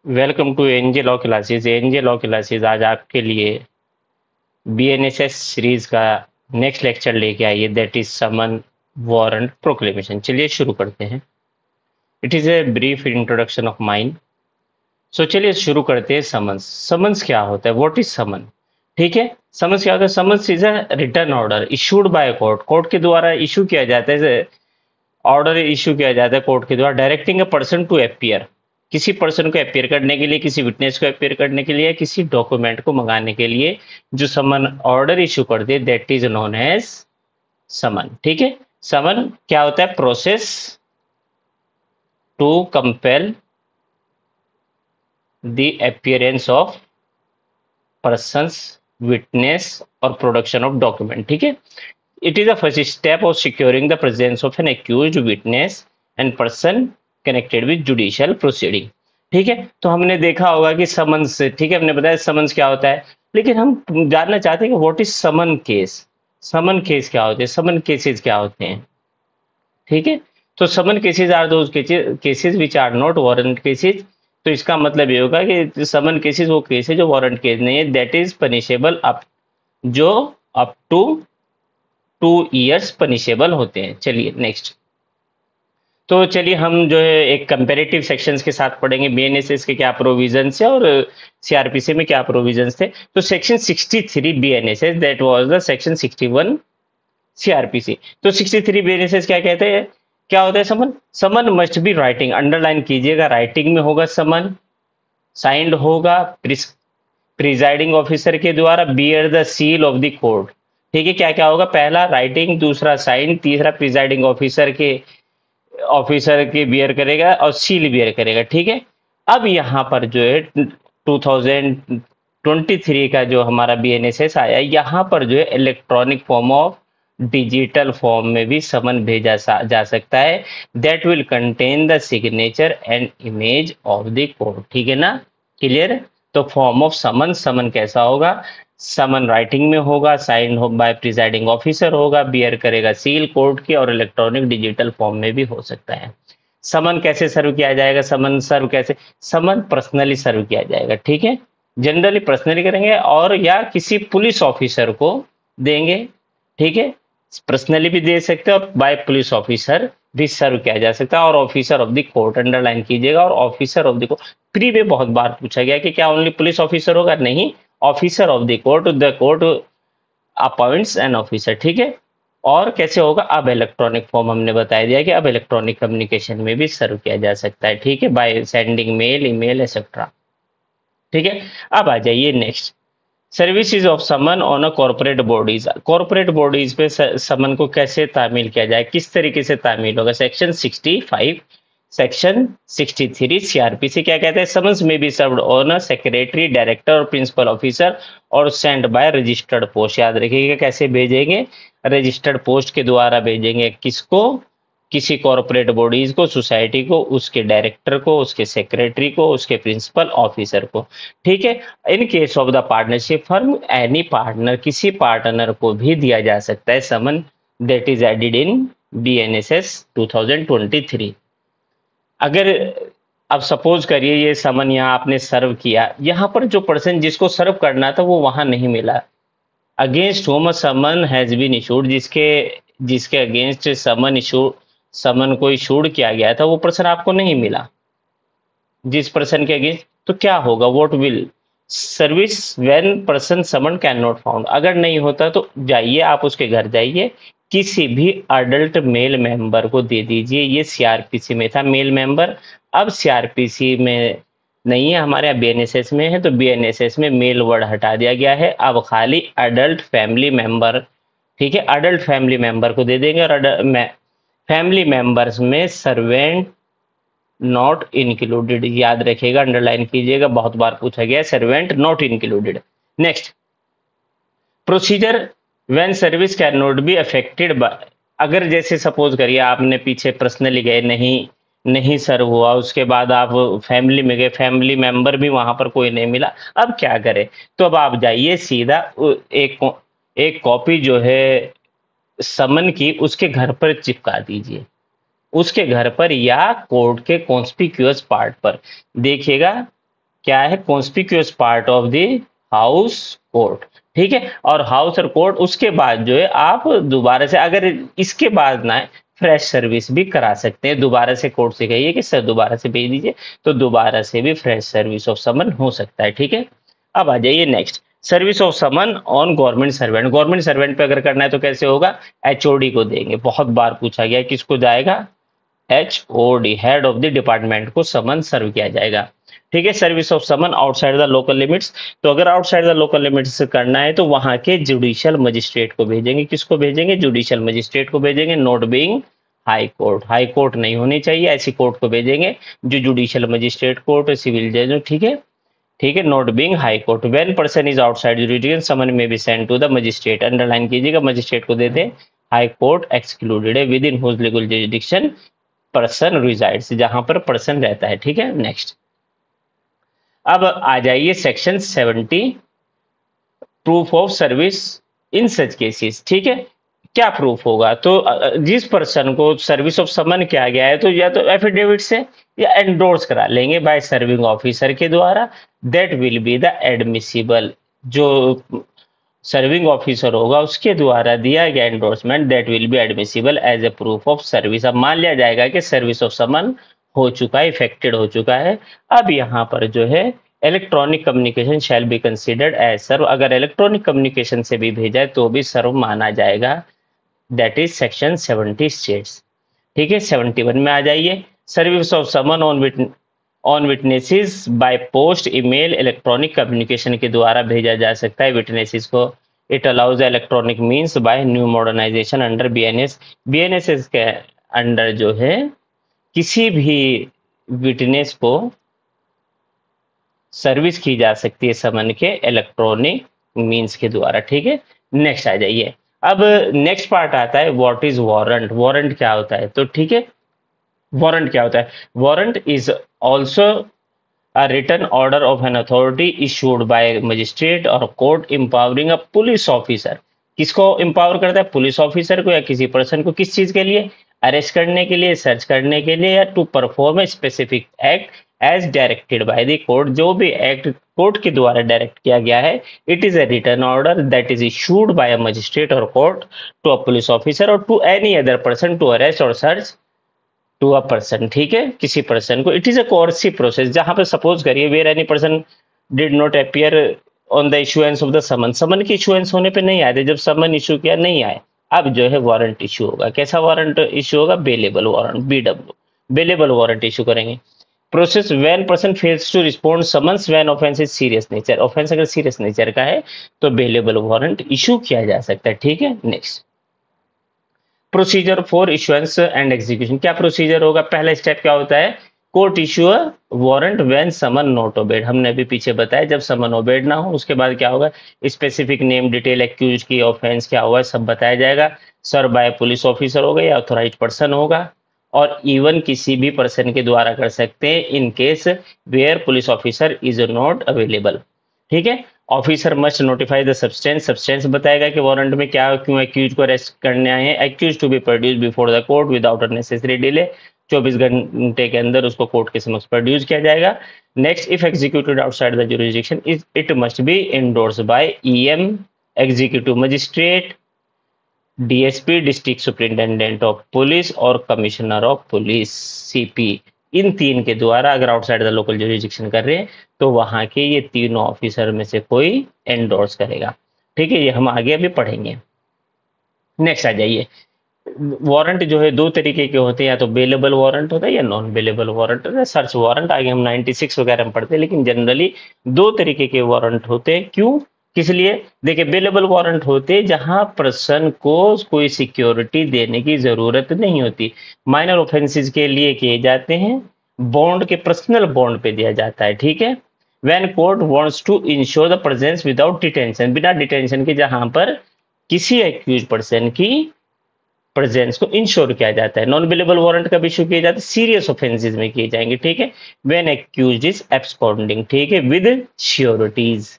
Welcome to NJ law classes. NJ law classes आज आपके लिए बीएनएसएस सीरीज का नेक्स्ट लेक्चर लेके आई है, that is summon warrant proclamation. चलिए शुरू करते हैं। It is a brief introduction of mind. So चलिए शुरू करते हैं। समन्स समन्स क्या होता है? What is summon? ठीक है, समन्स क्या होता है? Summons is a return order issued by court. Court के द्वारा इशू किया जाता है, ऑर्डर इशू किया जाता है कोर्ट के द्वारा, directing a person to appear. किसी पर्सन को अपियर करने के लिए, किसी विटनेस को अपियर करने के लिए, किसी डॉक्यूमेंट को मंगाने के लिए जो समन ऑर्डर इशू करते हैं, that is known as summon. ठीक है, समन क्या होता है? Process to compel the appearance of persons, witness और प्रोडक्शन ऑफ डॉक्यूमेंट। ठीक है, it is the first step of securing the presence of an accused witness and person connected with judicial proceeding। ठीक है, तो हमने देखा होगा कि समन्स, ठीक है, हमने बताया समन्स क्या होता है, लेकिन हम जानना चाहते हैं कि what is summon case. Summon case क्या होते हैं? समन केसेस क्या होते हैं? ठीक है, तो summon cases are those cases which are not warrant cases. तो इसका मतलब ये होगा कि समन केसेस वो केस है जो वारंट केस नहीं है, दैट इज पनिशेबल अप, जो अप टू 2 इयर्स पनिशेबल होते हैं। चलिए नेक्स्ट। तो चलिए हम जो है एक कंपेरेटिव सेक्शंस के साथ पढ़ेंगे बीएनएसएस के क्या प्रोविजंस है और सीआरपीसी में क्या प्रोविजंस थे। तो section 63 BNSS, that was the section 61 CrPC. तो 63 बीएनएसएस क्या कहते हैं? क्या होता है समन? समन मस्ट बी राइटिंग, अंडरलाइन कीजिएगा, राइटिंग में होगा समन, साइंड होगा प्रिजाइडिंग ऑफिसर के द्वारा, beer the seal of the court. ठीक है, क्या क्या होगा? पहला राइटिंग, दूसरा साइन, तीसरा प्रिजाइडिंग ऑफिसर के बियर करेगा और सील बियर करेगा। ठीक है, अब यहाँ पर जो है 2023 का जो हमारा बीएनएसएस आया, यहाँ पर जो है electronic form of digital form में भी समन भेजा जा सकता है, that will contain the signature and image of the court. ठीक है ना, क्लियर? तो फॉर्म ऑफ समन, समन कैसा होगा? समन राइटिंग में होगा, साइन हो बाय प्रिजाइडिंग ऑफिसर होगा, बियर करेगा सील कोर्ट की, और इलेक्ट्रॉनिक डिजिटल फॉर्म में भी हो सकता है। समन कैसे सर्व किया जाएगा? समन सर्व कैसे? समन पर्सनली सर्व किया जाएगा। ठीक है, जनरली पर्सनली करेंगे और या किसी पुलिस ऑफिसर को देंगे। ठीक है, पर्सनली भी दे सकते हैं और बाय पुलिस ऑफिसर भी सर्व किया जा सकता है। और officer of the court underline कीजिएगा, और officer of the court pre में बहुत बार पूछा गया कि क्या ओनली पुलिस ऑफिसर होगा? नहीं, officer of the court appoints an officer. ठीक है, और कैसे होगा? अब इलेक्ट्रॉनिक फॉर्म हमने बता दिया कि अब इलेक्ट्रॉनिक कम्युनिकेशन में भी सर्व किया जा सकता है। ठीक है, by sending mail, email etcetera. ठीक है, अब आ जाइए next. Services of summon on a corporate bodies. Corporate bodies पे समन को कैसे तामील किया जाए, किस तरीके से तामील होगा? सेक्शन 65, सेक्शन 63 सीआरपीसी क्या कहते हैं? समन्स में be served on a secretary, director और प्रिंसिपल ऑफिसर और सेंड बाय रजिस्टर्ड पोस्ट। याद रखिएगा कैसे भेजेंगे? रजिस्टर्ड पोस्ट के द्वारा भेजेंगे। किसको? किसी कॉर्पोरेट बॉडीज को, सोसाइटी को, उसके डायरेक्टर को, उसके सेक्रेटरी को, उसके प्रिंसिपल ऑफिसर को। ठीक है, in case of the partnership firm, any partner, किसी पार्टनर को भी दिया जा सकता है summon, that is added in BNSS 2023। अगर अब सपोज करिए ये समन यहाँ आपने सर्व किया, यहाँ पर जो पर्सन जिसको सर्व करना था वो वहां नहीं मिला, against whom summon has been issued, जिसके जिसके अगेंस्ट समन को इशूड किया गया था वो पर्सन आपको नहीं मिला, जिस पर्सन के अगेंस्ट, तो क्या होगा? What will service when person someone can not found. अगर नहीं होता तो जाइए, आप उसके घर जाइए, किसी भी अडल्ट मेल मेंबर को दे दीजिए। ये सीआरपीसी में था मेल मेंबर, अब सीआरपीसी में नहीं है, हमारे यहाँ बीएनएसएस में है, तो बीएनएसएस में मेल वर्ड हटा दिया गया है, अब खाली अडल्ट फैमिली मेंबर। ठीक है, अडल्ट फैमिली मेंबर को दे देंगे। और फैमिली मेंबर्स में सर्वेंट नॉट इंक्लूडेड, याद रखिएगा, अंडरलाइन कीजिएगा, बहुत बार पूछा गया, servant not included. Next, procedure when service can not be affected by. अगर जैसे सपोज करिए आपने पीछे पर्सनली गए, नहीं नहीं सर्व हुआ, उसके बाद आप फैमिली में गए, फैमिली मेंबर भी वहां पर कोई नहीं मिला, अब क्या करें? तो अब आप जाइए सीधा एक कॉपी जो है समन की उसके घर पर चिपका दीजिए, उसके घर पर या कोर्ट के कॉन्स्पिक्यूअस पार्ट पर। देखिएगा क्या है, conspicuous part of the house court, ठीक है। और हाउस और कोर्ट उसके बाद जो है आप दोबारा से, अगर इसके बाद ना फ्रेश सर्विस भी करा सकते हैं, दोबारा से कोर्ट से कहिए कि सर दोबारा से भेज दीजिए, तो दोबारा से भी फ्रेश सर्विस ऑफ समन हो सकता है, ठीक है। अब आ जाइए next, service of summon on government servant. Government servant पे अगर करना है तो कैसे होगा, एचओडी को देंगे, बहुत बार पूछा गया, किसको जाएगा, HOD, head of the department को समन सर्व किया जाएगा, ठीक है। Service of summon outside the local limits, तो अगर आउटसाइड द लोकल लिमिट्स करना है तो वहां के जुडिशियल मजिस्ट्रेट को भेजेंगे, किसको भेजेंगे, जुडिशियल मजिस्ट्रेट को भेजेंगे, note being high court, high court नहीं होनी चाहिए, ऐसी कोर्ट को भेजेंगे जो जुडिशियल मजिस्ट्रेट कोर्ट, सिविल जज, ठीक है, ठीक है, note being high court. When person is outside jurisdiction summon may be send to the magistrate, underline कीजिएगा, मजिस्ट्रेट को दे दें, हाई कोर्ट एक्सक्लूडेड है, within whose legal jurisdiction person resides, जहां पर पर्सन रहता है, ठीक है। नेक्स्ट, अब आ जाइए section 70, proof of service in such cases, ठीक है। क्या प्रूफ होगा, तो जिस पर्सन को सर्विस ऑफ समन किया गया है तो या तो एफिडेविट से या एंडोर्स करा लेंगे बाय सर्विंग ऑफिसर के द्वारा, that will be the admissible, जो सर्विंग ऑफिसर होगा उसके द्वारा दिया गया endorsement, that will be admissible as a proof of service. अब मान लिया जाएगा कि सर्विस ऑफ समन हो चुका है, इफेक्टेड हो चुका है। अब यहाँ पर जो है electronic communication shall be considered as serve, अगर इलेक्ट्रॉनिक कम्युनिकेशन से भी भेजा है तो भी सर्व माना जाएगा, दैट इज सेक्शन 70 स्टेट्स, ठीक है। 71 में आ जाइए, service of summon on witnesses by post, email, electronic communication के द्वारा भेजा जा सकता है विटनेसेस को। It allows electronic means by new modernization under BNS, BNS के अंडर जो है किसी भी विटनेस को सर्विस की जा सकती है समन के इलेक्ट्रॉनिक मीन्स के द्वारा, ठीक है। नेक्स्ट आ जाइए, अब नेक्स्ट पार्ट आता है व्हाट इज वारंट, वारंट क्या होता है, तो ठीक है, वारंट क्या होता है, warrant is also a written order of an authority issued by magistrate or court empowering a police officer, किसको empower करता है, पुलिस ऑफिसर को या किसी पर्सन को, किस चीज के लिए, अरेस्ट करने के लिए, सर्च करने के लिए, या to perform a specific act as directed by the court, जो भी एक्ट कोर्ट के द्वारा डायरेक्ट किया गया है, it is a written order that is issued by a magistrate और court to a police officer और to any other person to arrest और सर्च टू अ पर्सन, ठीक है, किसी पर्सन को। It is a coercive process, जहां पर suppose करिए where any person did not appear on the issuance of the summon, summon की इशुएंस होने पे नहीं आए थे, जब समन इशू किया नहीं आए, अब जो है वारंट इशू होगा, कैसा वारंट इशू होगा, bailable warrant, BW, bailable warrant issue करेंगे। Process when person fails to respond summons when offence is serious nature, offence अगर सीरियस नेचर का है तो बेलेबल वारंट इशू किया जा सकता है, ठीक है। Next, procedure for issuance and execution, क्या प्रोसीजर होगा, पहला स्टेप क्या होता है, court issue a warrant when summon not obeyed, हमने अभी पीछे बताया जब समन ओबेड ना हो, उसके बाद क्या होगा, स्पेसिफिक नेम डिटेल एक्यूज की, ऑफेंस क्या हुआ सब बताया जाएगा, सर बाय पुलिस ऑफिसर होगा या ऑथोराइज पर्सन होगा, और इवन किसी भी पर्सन के द्वारा कर सकते हैं in case where police officer is not available, ठीक है। Officer must notify the substance, substance बताएगा कि वारंट में क्या क्यों एक्यूज को अरेस्ट करने आए हैं, accuse to be produce before the court without unnecessary delay, 24 घंटे के अंदर उसको कोर्ट के समक्ष प्रोड्यूस किया जाएगा। Next, if executed outside the jurisdiction it must be endorse by EM, executive magistrate, DSP, district superintendent of police और commissioner of police, CP, इन तीन के द्वारा अगर आउटसाइड द लोकल जुरिसडिक्शन कर रहे हैं तो वहां के ये तीनों ऑफिसर में से कोई एंडोर्स करेगा, ठीक है, ये हम आगे अभी पढ़ेंगे। नेक्स्ट आ जाइए, वारंट जो है दो तरीके के होते हैं, या तो बेलेबल वारंट होता है या नॉन बेलेबल वारंट होता है, सर्च वारंट आगे हम 96 वगैरह में पढ़ते हैं, लेकिन जनरली दो तरीके के वारंट होते हैं, क्यों, किस लिए, देखिए बेलेबल वारंट होते हैं जहां पर्सन को कोई सिक्योरिटी देने की जरूरत नहीं होती, माइनर ऑफेंसेस के लिए किए जाते हैं, बॉन्ड के पर्सनल बॉन्ड पे दिया जाता है, ठीक है। When court wants to ensure the presence without detention, बिना डिटेंशन के, जहां पर किसी एक्यूज पर्सन की प्रेजेंस को इंश्योर किया जाता है। नॉन बिलेबल वारंट कब इशू किए जाते हैं, सीरियस ऑफेंसेस में किए जाएंगे, ठीक है, व्हेन एक्यूज्ड इज एब्सकॉन्डिंग, ठीक है, विद श्योरिटीज,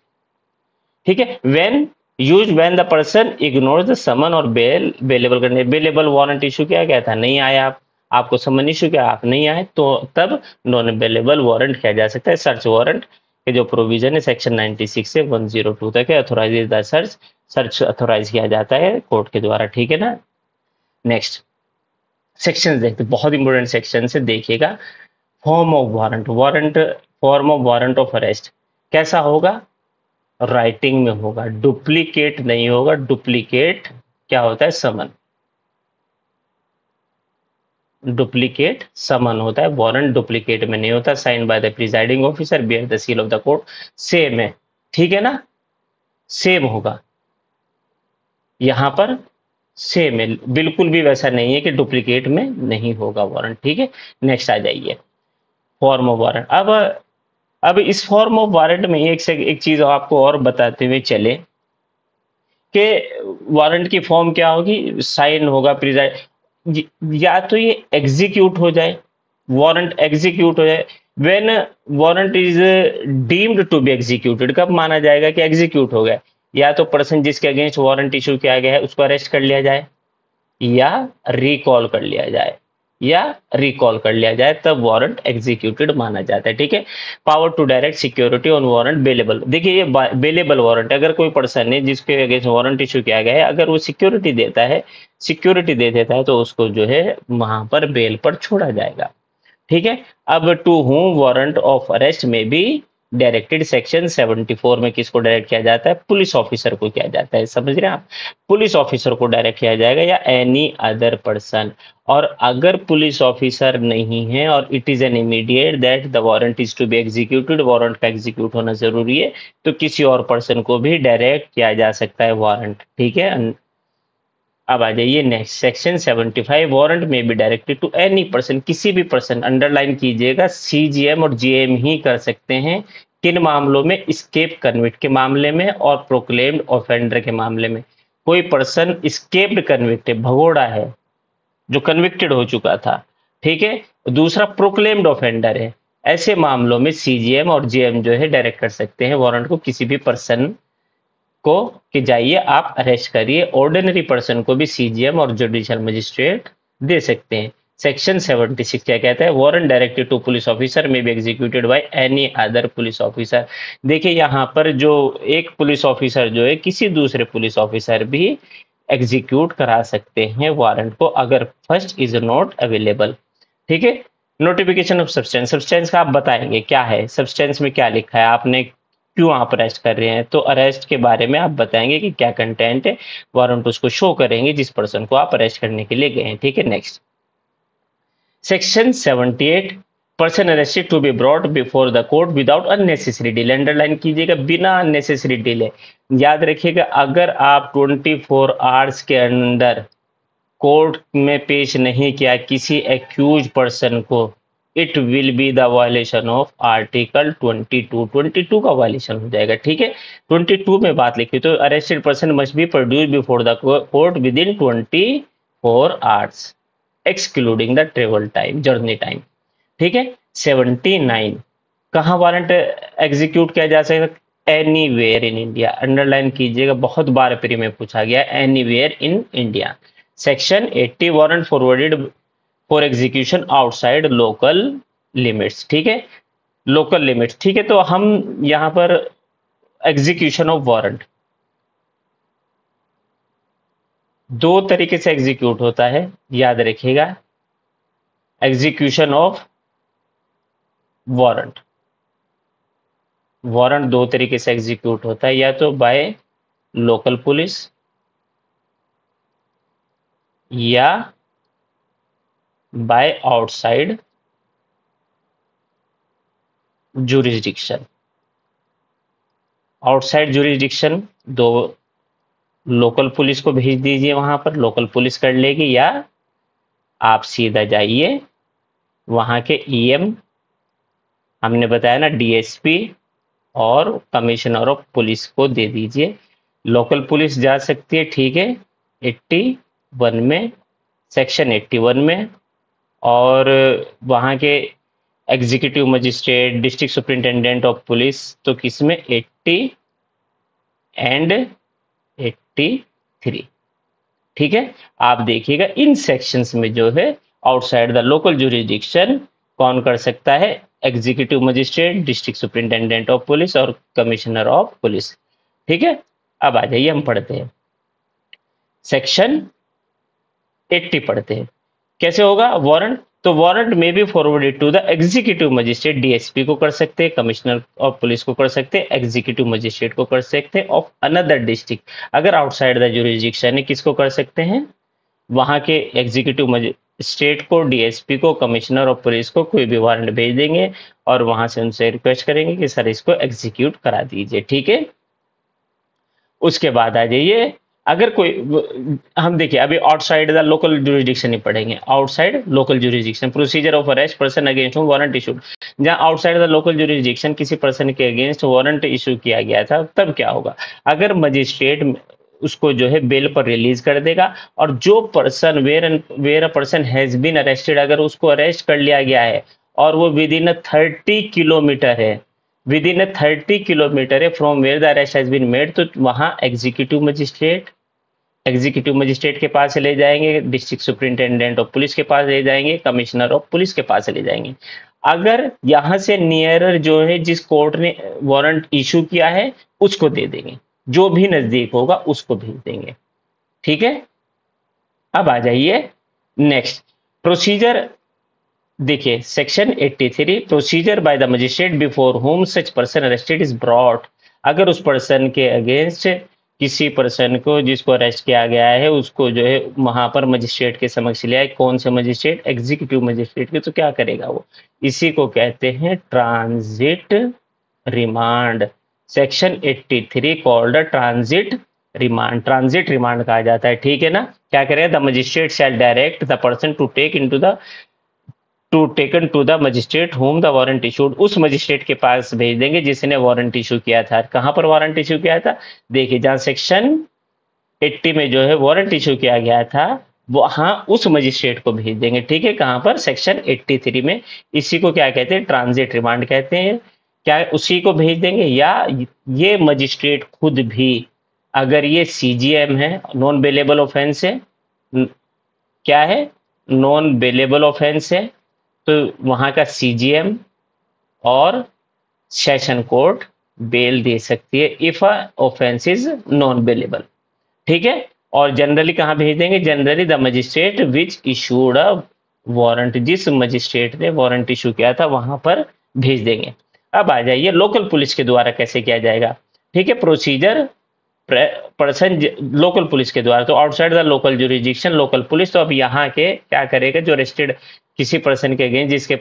ठीक है, when use when the person ignores the summon और बेल, बेलेबल करने, बेलेबल वारंट इशू किया गया था, नहीं आया आप, आपको समन इशू किया, आप नहीं आए, तो तब नॉन बेलेबल वारंट किया जा सकता है, सर्च वारंट के जो प्रोविजन है सेक्शन 96 से 102 तक है। Authorize the search, search authorize किया जाता है कोर्ट के द्वारा, ठीक है ना। नेक्स्ट सेक्शन देखते, बहुत इंपॉर्टेंट सेक्शन से देखिएगा। Form of warrant, warrant form of warrant of arrest कैसा होगा, राइटिंग में होगा, डुप्लीकेट नहीं होगा। डुप्लीकेट क्या होता है, समन, डुप्लीकेट समन होता है, वारंट डुप्लीकेट में नहीं होता। Sign by the presiding officer, bear the seal of the court, same है, ठीक है ना, सेम होगा यहां पर, सेम है, बिल्कुल भी वैसा नहीं है कि डुप्लीकेट में नहीं होगा वारंट, ठीक है। नेक्स्ट आ जाइए, फॉर्म ऑफ वारंट। अब इस फॉर्म ऑफ वारंट में एक से एक चीज आपको और बताते हुए चले कि वारंट की फॉर्म क्या होगी, साइन होगा प्रिजाइड, या तो ये एग्जीक्यूट हो जाए, वारंट एग्जीक्यूट हो जाए। When warrant is deemed to be executed, कब माना जाएगा कि एग्जीक्यूट हो गया, या तो पर्सन जिसके अगेंस्ट वारंट इशू किया गया है उसको अरेस्ट कर लिया जाए, या रिकॉल कर लिया जाए, या रिकॉल कर लिया जाए, तब वारंट एग्जीक्यूटेड माना जाता है, ठीक है। Power to direct security on warrant bailable, देखिए ये बेलेबल वारंट, अगर कोई पर्सन है जिसके अगेंस्ट वारंट इशू किया गया है, अगर वो सिक्योरिटी देता है, सिक्योरिटी दे देता है, तो उसको जो है वहां पर बेल पर छोड़ा जाएगा, ठीक है। अब to whom warrant of arrest में भी डायरेक्टेड, सेक्शन 74 में किसको डायरेक्ट किया जाता है, पुलिस ऑफिसर को किया जाता है, समझ रहे हैं आप, पुलिस ऑफिसर को डायरेक्ट किया जाएगा, या एनी अदर पर्सन। और अगर पुलिस ऑफिसर नहीं है और it is an immediate that the warrant is to be executed, warrant का एग्जीक्यूट होना जरूरी है, तो किसी और पर्सन को भी डायरेक्ट किया जा सकता है वारंट, ठीक है। अब आ जाइए नेक्स्ट, सेक्शन 75, वारंट में भी डायरेक्टेड टू एनी पर्सन, किसी भी पर्सन, अंडरलाइन कीजिएगा, सीजीएम और जीएम ही कर सकते हैं, किन मामलों में, स्केप कन्विक्ट के मामले में और प्रोक्लेम्ड ऑफेंडर के मामले में। कोई पर्सन स्केप्ड कन्विक्ट है, भगोड़ा है, जो कन्विक्टेड हो चुका था, ठीक है, दूसरा प्रोक्लेम्ड ऑफेंडर है, ऐसे मामलों में सीजीएम और जीएम जो है डायरेक्ट कर सकते हैं वारंट को किसी भी पर्सन को, कि जाइए आप अरेस्ट करिए। ऑर्डिनरी पर्सन को भी सीजीएम और जुडिशियल मजिस्ट्रेट दे सकते हैं। सेक्शन 76 क्या कहता है, warrant directed to police officer may be executed by any other police officer. देखिए यहाँ पर जो एक पुलिस ऑफिसर जो है किसी दूसरे पुलिस ऑफिसर भी एग्जीक्यूट करा सकते हैं वारंट को, अगर फर्स्ट इज नॉट अवेलेबल, ठीक है। नोटिफिकेशन ऑफ सब्सटेंस, सब्सटेंस का आप बताएंगे क्या है, सब्सटेंस में क्या लिखा है, आपने क्यों आप अरेस्ट कर रहे हैं, तो अरेस्ट के बारे में आप बताएंगे कि क्या कंटेंट है, वारंट उसको शो करेंगे जिस पर्सन को आप अरेस्ट करने के लिए गए हैं, ठीक है। Next section 78, person arrested to be brought before the court without unnecessary delay, underline कीजिएगा, बिना अननेसेसरी डिले। याद रखिएगा, अगर आप 24 आवर्स के अंदर कोर्ट में पेश नहीं किया किसी एक्यूज पर्सन को, it will be the violation of article 22, 22 का वायलेशन हो जाएगा, ठीक है। 22 में बात लिखी, तो arrested person must be produce before the court with in 24 hours excluding the travel time, journey time, ठीक है। 79, कहाँ वारंट एग्जीक्यूट किया जा सकता, एनीवेयर इन इंडिया, अंडरलाइन कीजिएगा, बहुत बार प्री में पूछा गया, anywhere in India. Section 80, warrant forwarded for execution outside local limits, ठीक है, लोकल लिमिट्स, ठीक है। तो हम यहां पर एग्जीक्यूशन ऑफ वारंट दो तरीके से एग्जीक्यूट होता है, याद रखिएगा, एग्जीक्यूशन ऑफ वारंट, वारंट दो तरीके से एग्जीक्यूट होता है, या तो बाय लोकल पुलिस या by outside jurisdiction. Outside jurisdiction, दो लोकल पुलिस को भेज दीजिए, वहां पर लोकल पुलिस कर लेगी, या आप सीधा जाइए वहां के ईएम, हमने बताया ना, डीएसपी और कमिश्नर ऑफ पुलिस को दे दीजिए। लोकल पुलिस जा सकती है, ठीक है, 81 में, सेक्शन 81 में, और वहां के executive magistrate, district superintendent of police, तो किसमें 80 एंड 83, ठीक है। आप देखिएगा इन सेक्शंस में जो है आउटसाइड द लोकल जुरिस्डिक्शन कौन कर सकता है, executive magistrate, district superintendent of police और कमिश्नर ऑफ पुलिस। ठीक है, अब आ जाइए हम पढ़ते हैं सेक्शन 80 पढ़ते हैं। कैसे होगा वारंट? तो वारंट में be forwarded to the executive magistrate, DSP को कर सकते हैं, कमिश्नर ऑफ पुलिस को कर सकते हैं, एग्जीक्यूटिव मजिस्ट्रेट को कर सकते हैं ऑफ अनदर डिस्ट्रिक्ट। अगर आउटसाइड द जुरिसडिक्शन है, किसको कर सकते हैं? वहां के एग्जीक्यूटिव मजिस्ट्रेट को, डीएसपी को, कमिश्नर ऑफ पुलिस को कोई भी वारंट भेज देंगे और वहां से उनसे रिक्वेस्ट करेंगे कि सर इसको एग्जीक्यूट करा दीजिए। ठीक है, उसके बाद आ जाइए, अगर कोई हम देखिए अभी आउटसाइड द लोकल जुरिसडिक्शन ही पढ़ेंगे। Outside local jurisdiction, procedure of arrest person against whom warrant issued. जहां आउटसाइड द लोकल जुरिसडिक्शन किसी पर्सन के अगेंस्ट वारंट इशू किया गया था, तब क्या होगा? अगर मजिस्ट्रेट उसको जो है बेल पर रिलीज कर देगा और जो person where a person has been arrested, अगर उसको अरेस्ट कर लिया गया है और वो विद इन 30 किलोमीटर है, विद इन 30 किलोमीटर है from where the arrest has been made, तो वहां एग्जीक्यूटिव मजिस्ट्रेट के पास ले जाएंगे, डिस्ट्रिक्ट सुपरिंटेंडेंट ऑफ पुलिस के पास ले जाएंगे, कमिश्नर ऑफ पुलिस के पास ले जाएंगे। अगर यहां से नियरर जो है जिस कोर्ट ने वारंट इशू किया है उसको दे देंगे, जो भी नजदीक होगा उसको भेज देंगे। ठीक है, अब आ जाइए नेक्स्ट प्रोसीजर। देखिए section 83, procedure by the magistrate before home such person arrested is brought. अगर उस पर्सन के अगेंस्ट किसी पर्सन को जिसको अरेस्ट किया गया है उसको जो है वहां पर मजिस्ट्रेट के समक्ष ले आए, कौन से मजिस्ट्रेट? एग्जीक्यूटिव मजिस्ट्रेट के। तो क्या करेगा वो? इसी को कहते हैं transit remand. Section 83 called transit remand, transit remand कहा जाता है। ठीक है ना? क्या करेगा? The magistrate shall direct the person to taken to the magistrate whom the warrant issued. उस मजिस्ट्रेट के पास भेज देंगे जिसने वारंट इशू किया था। कहां पर वारंट इशू किया था? देखिए जहां सेक्शन 80 में जो है वारंट इशू किया गया था वहां उस मजिस्ट्रेट को भेज देंगे। ठीक है, कहां पर? सेक्शन 83 में। इसी को क्या कहते हैं? ट्रांजिट रिमांड कहते हैं। क्या उसी को भेज देंगे या ये मजिस्ट्रेट खुद भी, अगर ये सीजीएम है, नॉन बेलेबल ऑफेंस है, क्या है? नॉन बेलेबल ऑफेंस है, तो वहां का सीजीएम और सेशन कोर्ट बेल दे सकती है if offence is non bailable. ठीक है, और जनरली कहां भेज देंगे? Generally the magistrate which issued a warrant, जिस मजिस्ट्रेट ने वारंट इशू किया था वहां पर भेज देंगे। अब आ जाइए लोकल पुलिस के द्वारा कैसे किया जाएगा। ठीक है, प्रोसीजर पर्सन लोकल पुलिस के द्वारा, तो outside the local jurisdiction local police. तो अब यहाँ के क्या करेगा? जो अरेस्टेड किसी पर्सन के अगेंस्ट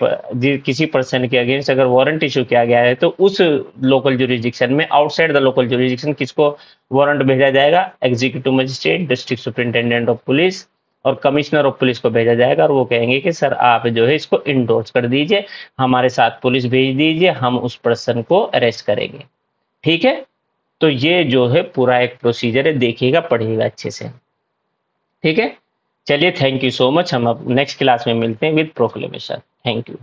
किसी पर्सन के अगेंस्ट अगर वारंट इशू किया गया है तो उस लोकल जुरिसडिक्शन में, आउटसाइड द लोकल जुरिसडिक्शन, किसको वारंट भेजा जाएगा? Executive magistrate, district superintendent of police और कमिश्नर ऑफ पुलिस को भेजा जाएगा। और वो कहेंगे कि सर आप जो है इसको इंडोर्स कर दीजिए, हमारे साथ पुलिस भेज दीजिए, हम उस पर्सन को अरेस्ट करेंगे। ठीक है, तो ये जो है पूरा एक प्रोसीजर है, देखिएगा पढ़िएगा अच्छे से। ठीक है, चलिए थैंक यू सो मच। हम अब नेक्स्ट क्लास में मिलते हैं विद प्रोक्लेमेशन। Thank you.